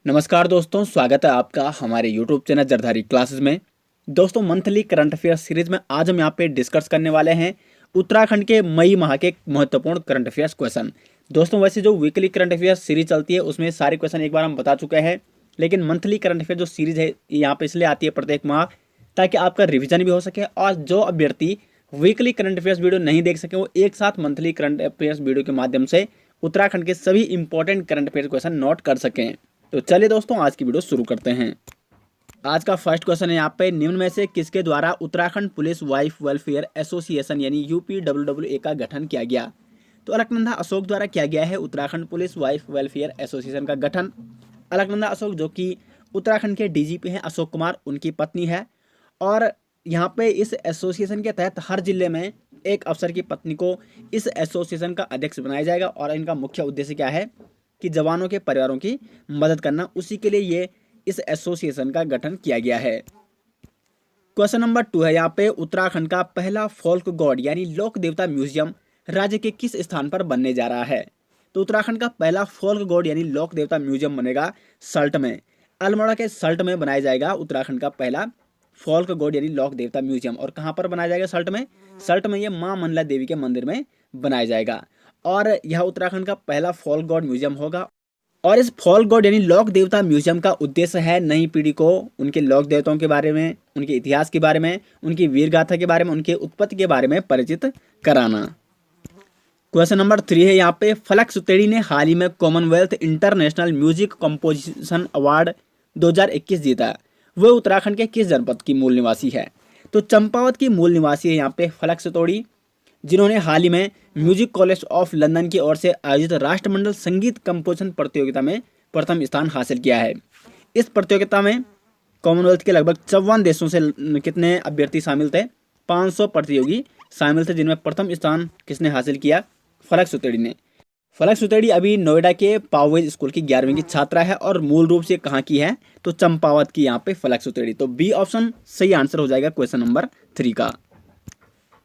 नमस्कार दोस्तों, स्वागत है आपका हमारे YouTube चैनल जरधारी क्लासेस में। दोस्तों, मंथली करंट अफेयर सीरीज में आज हम यहाँ पे डिस्कस करने वाले हैं उत्तराखंड के मई माह के महत्वपूर्ण करंट अफेयर्स क्वेश्चन। दोस्तों, वैसे जो वीकली करंट अफेयर सीरीज चलती है उसमें सारे क्वेश्चन एक बार हम बता चुके हैं, लेकिन मंथली करंट अफेयर जो सीरीज है यहाँ पे इसलिए आती है प्रत्येक माह ताकि आपका रिविजन भी हो सके और जो अभ्यर्थी वीकली करंट अफेयर्स वीडियो नहीं देख सके वो एक साथ मंथली करंट अफेयर्स वीडियो के माध्यम से उत्तराखंड के सभी important current affair question note कर सकें। तो चलिए दोस्तों, आज की वीडियो शुरू करते हैं। आज का फर्स्ट क्वेश्चन है यहाँ पे, निम्न में से किसके द्वारा Uttarakhand police wife welfare association यानी यूपीडब्ल्यूडब्ल्यूए का गठन किया गया? तो अलकनंदा अशोक द्वारा किया गया है Uttarakhand police wife welfare association का गठन। अलकनंदा अशोक जो कि उत्तराखंड के डीजीपी हैं अशोक कुमार, उनकी पत्नी है। और यहाँ पे इस एसोसिएशन के तहत हर जिले में एक अफसर की पत्नी को इस एसोसिएशन का अध्यक्ष बनाया जाएगा और इनका मुख्य उद्देश्य क्या है कि जवानों के परिवारों की मदद करना, उसी के लिए ये इस एसोसिएशन का गठन किया गया है। क्वेश्चन नंबर 2 है यहाँ पे, उत्तराखंड का पहला फोल्क गॉड यानी लोक देवता म्यूजियम राज्य के किस स्थान पर बनने जा रहा है? तो उत्तराखंड का पहला फोल्क गॉड यानी लोक देवता म्यूजियम बनेगा सल्ट में। अल्मोड़ा के सल्ट में बनाया जाएगा उत्तराखंड का पहला फोल्क गॉड यानी लोक देवता म्यूजियम। और कहाँ पर बनाया जाएगा? सल्ट में। सल्ट में ये माँ मंडला देवी के मंदिर में बनाया जाएगा और यह उत्तराखंड का पहला फोल्क गॉड म्यूजियम होगा। और इस फोल्क गॉड यानी लोक देवता म्यूजियम का उद्देश्य है नई पीढ़ी को उनके लोक देवताओं के बारे में, उनके इतिहास के बारे में, उनकी वीर गाथा के बारे में, उनके उत्पत्ति के बारे में परिचित कराना। क्वेश्चन नंबर 3 है यहाँ पे, फलक सुतेड़ी ने हाल ही में Commonwealth international music composition award 2021 जीता। वह उत्तराखंड के किस जनपद की मूल निवासी है? तो चंपावत की मूल निवासी है यहाँ पे फलक सुतोड़ी, जिन्होंने हाल ही में म्यूजिक कॉलेज ऑफ लंदन की ओर से आयोजित राष्ट्रमंडल संगीत कंपोजिशन प्रतियोगिता में प्रथम स्थान हासिल किया है। इस प्रतियोगिता में कॉमनवेल्थ के लगभग 54 देशों से कितने अभ्यर्थी शामिल थे? 500 प्रतियोगी शामिल थे, जिनमें प्रथम स्थान किसने हासिल किया? फलक सुतेड़ी ने। फलक सुतेड़ी अभी नोएडा के पावेज स्कूल की 11वीं की छात्रा है और मूल रूप से कहाँ की है? तो चंपावत की यहाँ पे फलक सुतेड़ी। तो बी ऑप्शन सही आंसर हो जाएगा क्वेश्चन नंबर 3 का।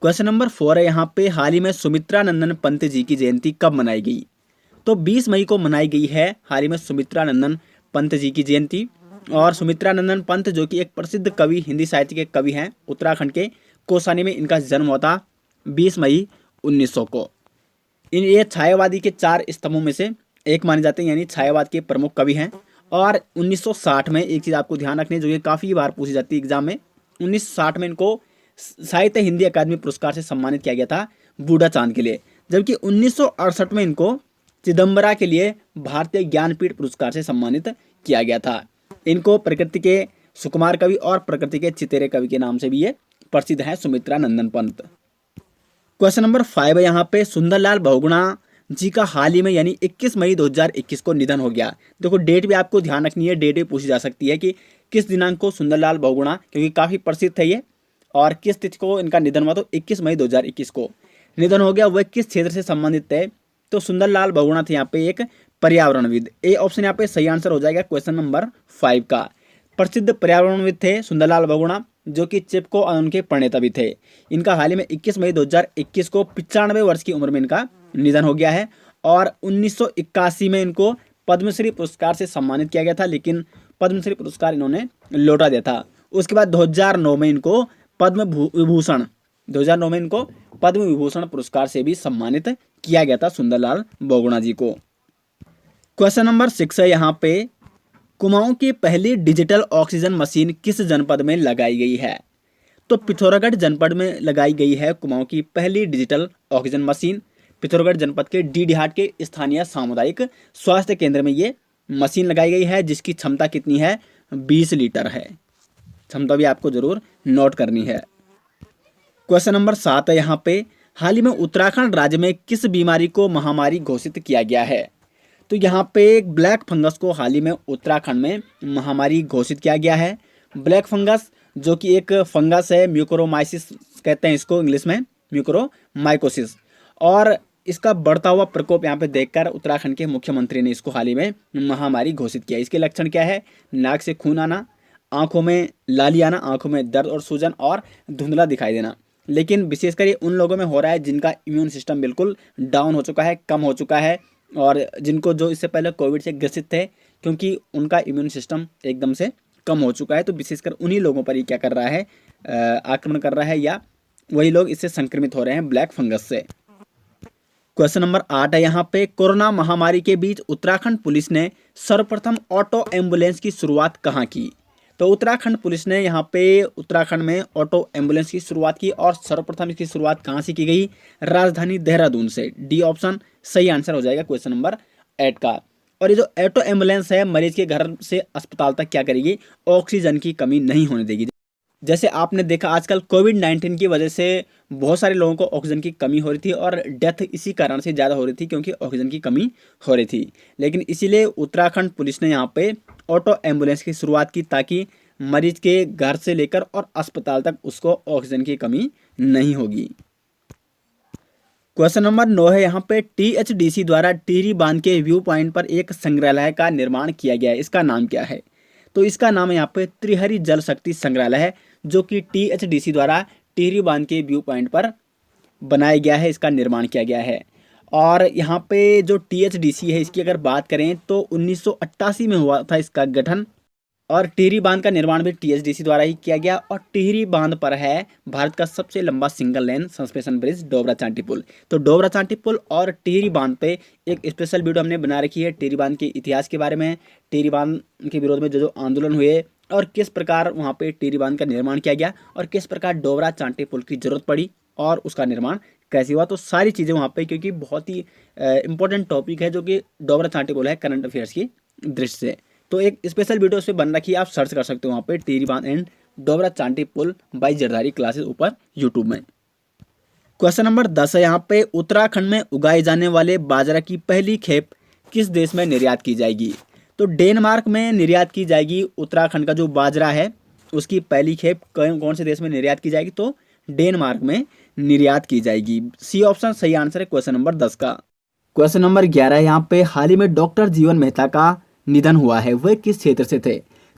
क्वेश्चन नंबर 4 है यहाँ पे, हाल ही में सुमित्रा नंदन पंत जी की जयंती कब मनाई गई? तो 20 मई को मनाई गई है हाल ही में सुमित्रा नंदन पंत जी की जयंती। और सुमित्रा नंदन पंत जो कि एक प्रसिद्ध कवि, हिंदी साहित्य के कवि हैं, उत्तराखंड के कौसानी में इनका जन्म होता 20 मई 1900 को। ये छायावादी के 4 स्तंभों में से एक माने जाते हैं, यानी छायावाद के प्रमुख कवि हैं। और 1960 में एक चीज़ आपको ध्यान रखनी है जो कि काफ़ी बार पूछी जाती है एग्जाम में, 1960 में इनको साहित्य हिंदी अकादमी पुरस्कार से सम्मानित किया गया था बूढ़ा चांद के लिए, जबकि 1968 में इनको चिदम्बरा के लिए भारतीय ज्ञानपीठ पुरस्कार से सम्मानित किया गया था। इनको प्रकृति के सुकुमार कवि और प्रकृति के चितेरे कवि के नाम से भी ये प्रसिद्ध हैं, सुमित्रा नंदन पंत। क्वेश्चन नंबर 5 है यहाँ पे, सुंदरलाल बहुगुणा जी का हाल ही में यानी 21 मई 2021 को निधन हो गया। देखो डेट भी आपको ध्यान रखनी है, डेट भी पूछी जा सकती है कि किस दिनांक को सुंदरलाल बहुगुणा, क्योंकि काफ़ी प्रसिद्ध है ये, और किस तिथि को इनका निधन हुआ? तो 21 मई 2021 को निधन हो गया। वह किस क्षेत्र से संबंधित है? तो सुंदरलाल बहुगुणा थे यहाँ पे एक पर्यावरणविद। ए ऑप्शन यहाँ पे सही आंसर हो जाएगा क्वेश्चन नंबर 5 का। प्रसिद्ध पर्यावरणविद थे सुंदरलाल बहुगुणा, जो कि चिपको और उनके प्रणेता भी थे। इनका हाल ही में 21 मई 2021 को 95 वर्ष की उम्र में इनका निधन हो गया है। और 1981 में इनको पद्मश्री पुरस्कार से सम्मानित किया गया था, लेकिन पद्मश्री पुरस्कार इन्होंने लौटा दिया था। उसके बाद 2009 में इनको पद्म विभूषण पुरस्कार से भी सम्मानित किया गया था सुंदरलाल बहुगुणा जी को। क्वेश्चन नंबर 6 है यहाँ पे, कुमाऊं की पहली डिजिटल ऑक्सीजन मशीन किस जनपद में लगाई गई है? तो पिथौरागढ़ जनपद में लगाई गई है कुमाऊं की पहली डिजिटल ऑक्सीजन मशीन। पिथौरागढ़ जनपद के डीडीहाट के स्थानीय सामुदायिक स्वास्थ्य केंद्र में ये मशीन लगाई गई है, जिसकी क्षमता कितनी है? 20 लीटर है। क्षमता भी आपको जरूर नोट करनी है। क्वेश्चन नंबर 7 है यहाँ पे, हाल ही में उत्तराखंड राज्य में किस बीमारी को महामारी घोषित किया गया है? तो यहाँ पे ब्लैक फंगस को हाल ही में उत्तराखंड में महामारी घोषित किया गया है। ब्लैक फंगस जो कि एक फंगस है, म्यूकोरोमाइसिस कहते हैं इसको इंग्लिश में, म्यूकोरोमाइकोसिस। और इसका बढ़ता हुआ प्रकोप यहाँ पे देखकर उत्तराखंड के मुख्यमंत्री ने इसको हाल ही में महामारी घोषित किया। इसके लक्षण क्या है? नाक से खून आना, आंखों में लाली आना, आंखों में दर्द और सूजन और धुंधला दिखाई देना। लेकिन विशेषकर ये उन लोगों में हो रहा है जिनका इम्यून सिस्टम बिल्कुल डाउन हो चुका है, कम हो चुका है, और जिनको जो इससे पहले कोविड से ग्रसित थे क्योंकि उनका इम्यून सिस्टम एकदम से कम हो चुका है। तो विशेषकर उन्हीं लोगों पर ही क्या कर रहा है, आक्रमण कर रहा है, या वही लोग इससे संक्रमित हो रहे हैं ब्लैक फंगस से। क्वेश्चन नंबर 8 है यहाँ पे, कोरोना महामारी के बीच उत्तराखंड पुलिस ने सर्वप्रथम ऑटो एम्बुलेंस की शुरुआत कहाँ की? तो उत्तराखंड पुलिस ने यहाँ पे उत्तराखंड में ऑटो एम्बुलेंस की शुरुआत की, और सर्वप्रथम इसकी शुरुआत कहाँ से की गई? राजधानी देहरादून से। डी ऑप्शन सही आंसर हो जाएगा क्वेश्चन नंबर 8 का। और ये जो ऑटो एम्बुलेंस है, मरीज के घर से अस्पताल तक क्या करेगी? ऑक्सीजन की कमी नहीं होने देगी। जैसे आपने देखा आजकल कोविड-19 की वजह से बहुत सारे लोगों को ऑक्सीजन की कमी हो रही थी, और डेथ इसी कारण से ज़्यादा हो रही थी क्योंकि ऑक्सीजन की कमी हो रही थी। लेकिन इसीलिए उत्तराखंड पुलिस ने यहाँ पे ऑटो एम्बुलेंस की शुरुआत की, ताकि मरीज के घर से लेकर और अस्पताल तक उसको ऑक्सीजन की कमी नहीं होगी। क्वेश्चन नंबर 9 है यहाँ पे, THDC द्वारा टिहरी बांध के व्यू पॉइंट पर एक संग्रहालय का निर्माण किया गया है, इसका नाम क्या है? तो इसका नाम है यहाँ पे त्रिहरी जल शक्ति संग्रहालय है, जो कि THDC द्वारा टिहरी बांध के व्यू पॉइंट पर बनाया गया है, इसका निर्माण किया गया है। और यहाँ पे जो THDC है, इसकी अगर बात करें तो 1988 में हुआ था इसका गठन, और टिहरी बांध का निर्माण भी THDC द्वारा ही किया गया। और टिहरी बांध पर है भारत का सबसे लंबा सिंगल लेन सस्पेंशन ब्रिज डोबरा चांटी पुल। तो डोबरा चांटी पुल और टिहरी बांध पे एक स्पेशल वीडियो हमने बना रखी है, टिहरी बांध के इतिहास के बारे में, टिहरी बांध के विरोध में जो आंदोलन हुए, और किस प्रकार वहाँ पे टिहरी बांध का निर्माण किया गया, और किस प्रकार डोबरा चांटी पुल की जरूरत पड़ी और उसका निर्माण कैसे हुआ। तो सारी चीज़ें वहाँ पे, क्योंकि बहुत ही इंपॉर्टेंट टॉपिक है जो कि डोबरा चांटी पुल है करंट अफेयर्स की दृष्टि से। तो एक स्पेशल वीडियो उस पर बन रखी है, आप सर्च कर सकते हो वहाँ पे, टिहरी बांध एंड डोबरा चांटी पुल बाई जरधारी क्लासेस ऊपर यूट्यूब में। क्वेश्चन नंबर 10 है यहाँ पे, उत्तराखंड में उगाए जाने वाले बाजरा की पहली खेप किस देश में निर्यात की जाएगी? तो डेनमार्क में निर्यात की जाएगी। उत्तराखंड का जो बाजरा है उसकी पहली खेप कौन से देश में निर्यात की जाएगी? तो डेनमार्क में निर्यात की जाएगी। सी ऑप्शन सही आंसर है क्वेश्चन नंबर 10 का। क्वेश्चन नंबर 11 है यहाँ पे, हाल ही में डॉक्टर जीवन मेहता का निधन हुआ है, वह किस क्षेत्र से थे?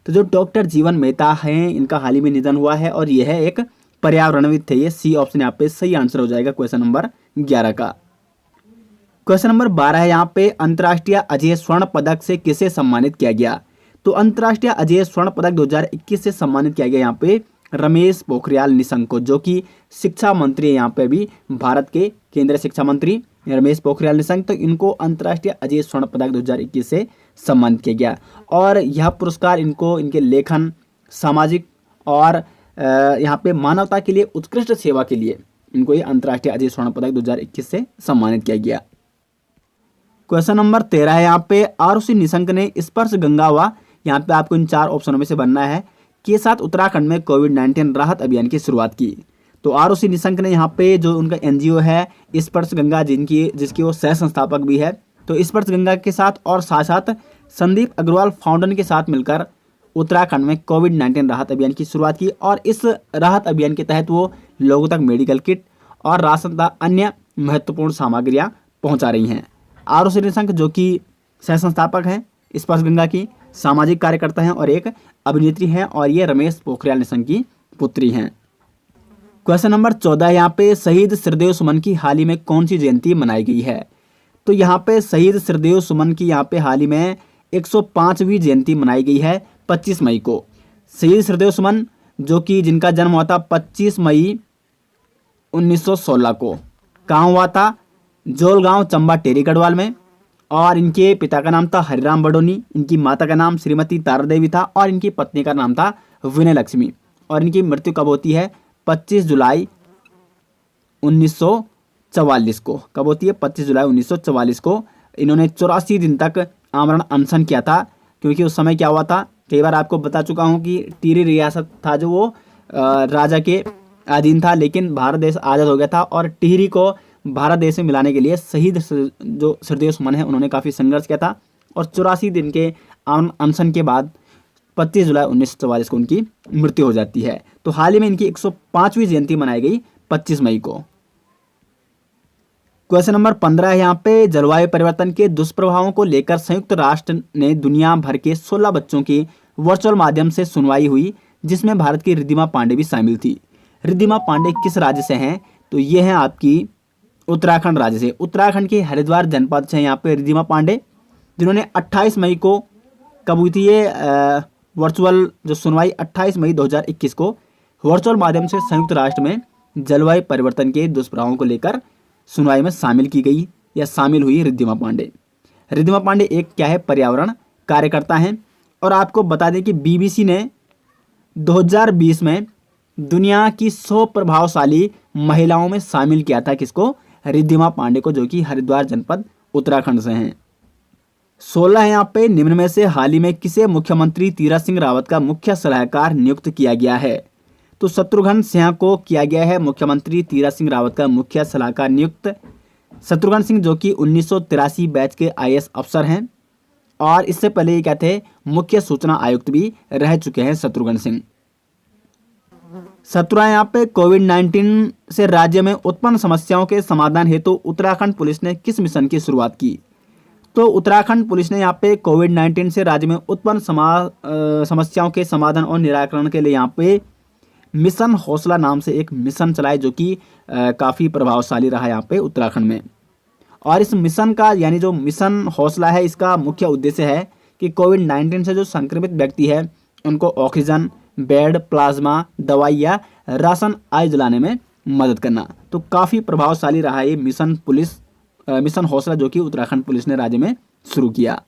तो जो डॉक्टर जीवन मेहता हैं, इनका हाल ही में निधन हुआ है, और यह एक पर्यावरणविद थे। ये सी ऑप्शन यहाँ पे सही आंसर हो जाएगा क्वेश्चन नंबर 11 का। क्वेश्चन नंबर 12 है यहाँ पे, अंतर्राष्ट्रीय अजेय स्वर्ण पदक से किसे सम्मानित किया गया? तो अंतर्राष्ट्रीय अजेय स्वर्ण पदक 2021 से सम्मानित किया गया यहाँ पे रमेश पोखरियाल निशंक को, जो कि शिक्षा मंत्री है यहाँ पे भी, भारत के केंद्रीय शिक्षा मंत्री रमेश पोखरियाल निशंक। तो इनको अंतर्राष्ट्रीय अजेय स्वर्ण पदक 2021 से सम्मानित किया गया, और यह पुरस्कार इनको इनके लेखन, सामाजिक और यहाँ पे मानवता के लिए उत्कृष्ट सेवा के लिए इनको ये अंतर्राष्ट्रीय अजेय स्वर्ण पदक 2021 से सम्मानित किया गया। क्वेश्चन नंबर 13 है यहाँ पे, आरुषि निशंक ने स्पर्श गंगा व, यहाँ पे आपको इन 4 ऑप्शनों में से बनना है, के साथ उत्तराखंड में कोविड-19 राहत अभियान की शुरुआत की। तो आरुषि निशंक ने यहाँ पे जो उनका NGO है स्पर्श गंगा, जिसकी वो सह संस्थापक भी है, तो स्पर्श गंगा के साथ और साथ साथ संदीप अग्रवाल फाउंडेशन के साथ मिलकर उत्तराखंड में कोविड-19 राहत अभियान की शुरुआत की। और इस राहत अभियान के तहत वो लोगों तक मेडिकल किट और राशन तथा अन्य महत्वपूर्ण सामग्रियाँ पहुँचा रही हैं। आरुषि निशंक जो कि सह संस्थापक हैं स्पर्श गंगा की, सामाजिक कार्यकर्ता हैं और एक अभिनेत्री हैं, और ये रमेश पोखरियाल निशंक की पुत्री हैं। क्वेश्चन नंबर 14 यहाँ पे, शहीद श्रीदेव सुमन की हाल ही में कौन सी जयंती मनाई गई है? तो यहाँ पे शहीद श्रीदेव सुमन की यहाँ पे हाल ही में 105वीं जयंती मनाई गई है 25 मई को। शहीद श्रीदेव सुमन जो कि जिनका जन्म हुआ था 25 मई 1916 को, कहाँ हुआ था? जोलगांव चंबा टेरी गढ़वाल में। और इनके पिता का नाम था हरिराम बडोनी, इनकी माता का नाम श्रीमती तारा देवी था, और इनकी पत्नी का नाम था विनय लक्ष्मी। और इनकी मृत्यु कब होती है? 25 जुलाई 1944 को। कब होती है? 25 जुलाई 1944 को। इन्होंने 84 दिन तक आमरण अनशन किया था, क्योंकि उस समय क्या हुआ था, कई बार आपको बता चुका हूँ कि टिहरी रियासत था जो वो राजा के अधीन था, लेकिन भारत देश आज़ाद हो गया था, और टिहरी को भारत देश में मिलाने के लिए शहीद जो श्रीदेव सुमन है उन्होंने काफ़ी संघर्ष किया था। और 84 दिन के आमरण अनशन के बाद 25 जुलाई 1944 को उनकी मृत्यु हो जाती है। तो हाल ही में इनकी 105वीं जयंती मनाई गई 25 मई को। क्वेश्चन नंबर 15 है यहाँ पे, जलवायु परिवर्तन के दुष्प्रभावों को लेकर संयुक्त राष्ट्र ने दुनिया भर के 16 बच्चों की वर्चुअल माध्यम से सुनवाई हुई, जिसमें भारत की रिद्धिमा पांडे भी शामिल थी। रिद्धिमा पांडे किस राज्य से हैं? तो ये हैं आपकी उत्तराखंड राज्य से। उत्तराखंड के हरिद्वार जनपद से यहाँ पे रिद्धिमा पांडे, जिन्होंने 28 मई को कब हुई थी ये वर्चुअल जो सुनवाई 28 मई 2021 को वर्चुअल माध्यम से संयुक्त राष्ट्र में जलवायु परिवर्तन के दुष्प्रभावों को लेकर सुनवाई में शामिल की गई या शामिल हुई रिद्धिमा पांडे। रिद्धिमा पांडे एक क्या है, पर्यावरण कार्यकर्ता हैं। और आपको बता दें कि बीबीसी ने 2020 में दुनिया की 100 प्रभावशाली महिलाओं में शामिल किया था किसको, रिद्धिमा पांडे को, जो कि हरिद्वार जनपद उत्तराखंड से हैं। 16 है यहाँ पे, निम्न में से हाल ही में किसे मुख्यमंत्री तीरथ सिंह रावत का मुख्य सलाहकार नियुक्त किया गया है। तो शत्रुघ्न सिन्हा को किया गया है मुख्यमंत्री तीरथ सिंह रावत का मुख्य सलाहकार नियुक्त। शत्रुघ्न सिंह जो कि 1983 बैच के आईएएस अफसर हैं और इससे पहले ये क्या थे, मुख्य सूचना आयुक्त भी रह चुके हैं शत्रुघ्न सिंह। 17 यहाँ पे, कोविड-19 से राज्य में उत्पन्न समस्याओं के समाधान हेतु उत्तराखंड पुलिस ने किस मिशन की शुरुआत की। तो उत्तराखंड पुलिस ने यहाँ पे कोविड-19 से राज्य में उत्पन्न समस्याओं के समाधान और निराकरण के लिए यहाँ पे मिशन हौसला नाम से एक मिशन चलाए, जो कि काफ़ी प्रभावशाली रहा यहाँ पे उत्तराखंड में। और इस मिशन का यानी जो मिशन हौसला है, इसका मुख्य उद्देश्य है कि कोविड-19 से जो संक्रमित व्यक्ति है उनको ऑक्सीजन, बेड, प्लाज्मा, दवाई या राशन आदि दिलाने में मदद करना। तो काफ़ी प्रभावशाली रहा ये मिशन हौसला, जो कि उत्तराखंड पुलिस ने राज्य में शुरू किया।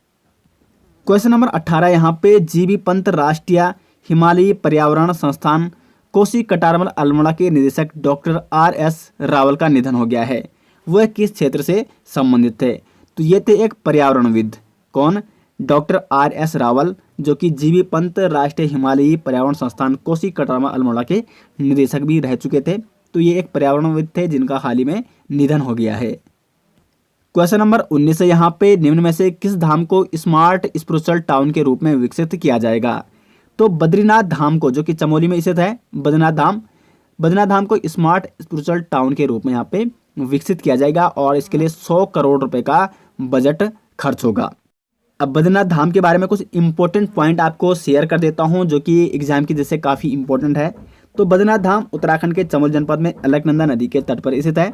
क्वेश्चन नंबर 18 यहाँ पे, जीबी पंत राष्ट्रीय हिमालयी पर्यावरण संस्थान कोसी कटारमल अल्मोड़ा के निदेशक डॉक्टर RS रावल का निधन हो गया है। वह किस क्षेत्र से संबंधित थे। तो ये थे एक पर्यावरणविद, कौन, डॉक्टर RS रावल, जो कि जीबी पंत राष्ट्रीय हिमालयी पर्यावरण संस्थान कोसी कटारमल अल्मोड़ा के निदेशक भी रह चुके थे। तो ये एक पर्यावरणविद थे जिनका हाल ही में निधन हो गया है। क्वेश्चन नंबर 19 है यहाँ पे, निम्न में से किस धाम को स्मार्ट स्पिरिचुअल टाउन के रूप में विकसित किया जाएगा। तो बद्रीनाथ धाम को, जो कि चमोली में स्थित है, बद्रीनाथ धाम को स्मार्ट स्पिरिचुअल टाउन के रूप में यहाँ पे विकसित किया जाएगा और इसके लिए 100 करोड़ रुपए का बजट खर्च होगा। अब बद्रीनाथ धाम के बारे में कुछ इंपॉर्टेंट पॉइंट आपको शेयर कर देता हूँ, जो कि एग्जाम की जैसे काफ़ी इंपॉर्टेंट है। तो बद्रीनाथ धाम उत्तराखंड के चमोली जनपद में अलकनंदा नदी के तट पर स्थित है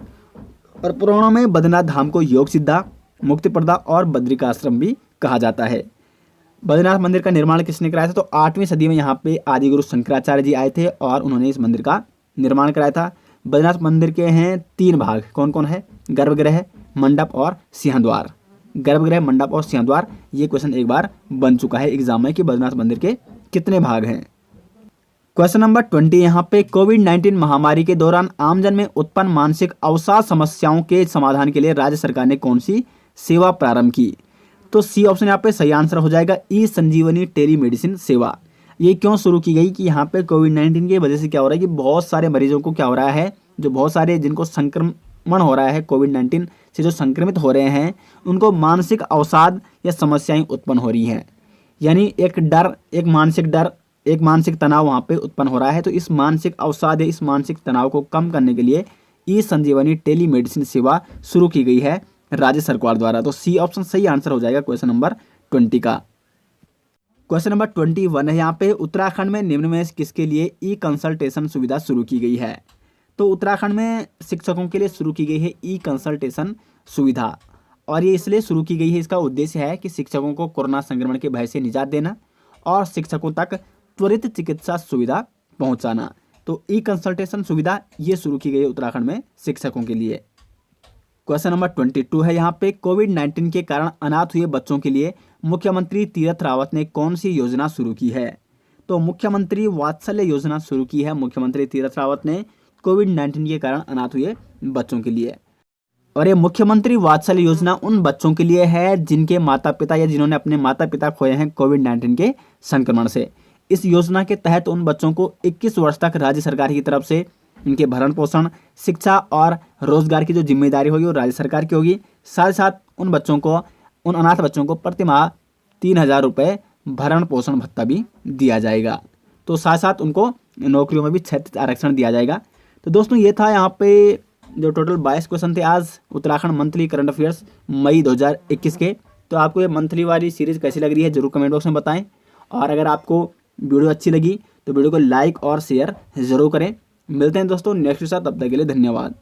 और पुराणों में बद्रीनाथ धाम को योग सिद्धा, मुक्तिप्रदा और बद्रिकाश्रम भी कहा जाता है। बद्रीनाथ मंदिर का निर्माण किसने कराया था। तो 8वीं सदी में यहाँ पे आदिगुरु शंकराचार्य जी आए थे और उन्होंने इस मंदिर का निर्माण कराया था। बद्रीनाथ मंदिर के हैं 3 भाग, कौन कौन है, गर्भगृह, मंडप और सिंहद्वार। गर्भगृह, मंडप और सिंहद्वार, ये क्वेश्चन एक बार बन चुका है एग्जाम में कि बद्रीनाथ मंदिर के कितने भाग हैं। क्वेश्चन नंबर 20 यहाँ पे, कोविड-19 महामारी के दौरान आमजन में उत्पन्न मानसिक अवसाद समस्याओं के समाधान के लिए राज्य सरकार ने कौन सी सेवा प्रारंभ की। तो सी ऑप्शन यहाँ पे सही आंसर हो जाएगा, ई संजीवनी टेलीमेडिसिन सेवा। ये क्यों शुरू की गई कि यहाँ पे कोविड-19 की वजह से क्या हो रहा है कि बहुत सारे मरीजों को क्या हो रहा है, जो बहुत सारे जिनको संक्रमण हो रहा है कोविड-19 से, जो संक्रमित हो रहे हैं, उनको मानसिक अवसाद या समस्याएं उत्पन्न हो रही हैं। यानी एक मानसिक तनाव वहाँ पे उत्पन्न हो रहा है। तो इस मानसिक अवसाद या इस मानसिक तनाव को कम करने के लिए ई संजीवनी टेलीमेडिसिन सेवा शुरू की गई है राज्य सरकार द्वारा। तो सी ऑप्शन सही आंसर हो जाएगा क्वेश्चन नंबर 20 का। क्वेश्चन नंबर 21 है यहाँ पे, उत्तराखंड में निम्न में किसके लिए ई कंसल्टेशन सुविधा शुरू की गई है। तो उत्तराखंड में शिक्षकों के लिए शुरू की गई है ई कंसल्टेशन सुविधा और ये इसलिए शुरू की गई है, इसका उद्देश्य है कि शिक्षकों को कोरोना संक्रमण के भय से निजात देना और शिक्षकों तक त्वरित चिकित्सा सुविधा पहुंचाना। तो ई कंसल्टेशन सुविधा ये शुरू की गई है उत्तराखंड में शिक्षकों के लिए। क्वेश्चन नंबर 22 है यहाँ पे, कोविड-19 के कारण अनाथ हुए बच्चों के लिए मुख्यमंत्री तीरथ रावत ने कौन सी योजना शुरू की है। तो मुख्यमंत्री वात्सल्य योजना शुरू की है मुख्यमंत्री तीरथ रावत ने कोविड-19 के कारण अनाथ हुए बच्चों के लिए। और ये मुख्यमंत्री वात्सल्य योजना उन बच्चों के लिए है जिनके माता पिता या जिन्होंने अपने माता पिता खोए हैं कोविड-19 के संक्रमण से। इस योजना के तहत उन बच्चों को 21 वर्ष तक राज्य सरकार की तरफ से इनके भरण पोषण, शिक्षा और रोजगार की जो जिम्मेदारी होगी वो राज्य सरकार की होगी। साथ साथ उन अनाथ बच्चों को प्रति माह 3,000 रुपये भरण पोषण भत्ता भी दिया जाएगा। तो साथ साथ उनको नौकरियों में भी क्षेत्रीय आरक्षण दिया जाएगा। तो दोस्तों ये था यहाँ पे जो टोटल 22 क्वेश्चन थे आज उत्तराखंड मंथली करंट अफेयर्स मई 2021 के। तो आपको ये मंथली वाली सीरीज़ कैसी लग रही है जरूर कमेंट बॉक्स में बताएं। और अगर आपको वीडियो अच्छी लगी तो वीडियो को लाइक और शेयर ज़रूर करें। मिलते हैं दोस्तों नेक्स्ट के साथ, तब तक के लिए धन्यवाद।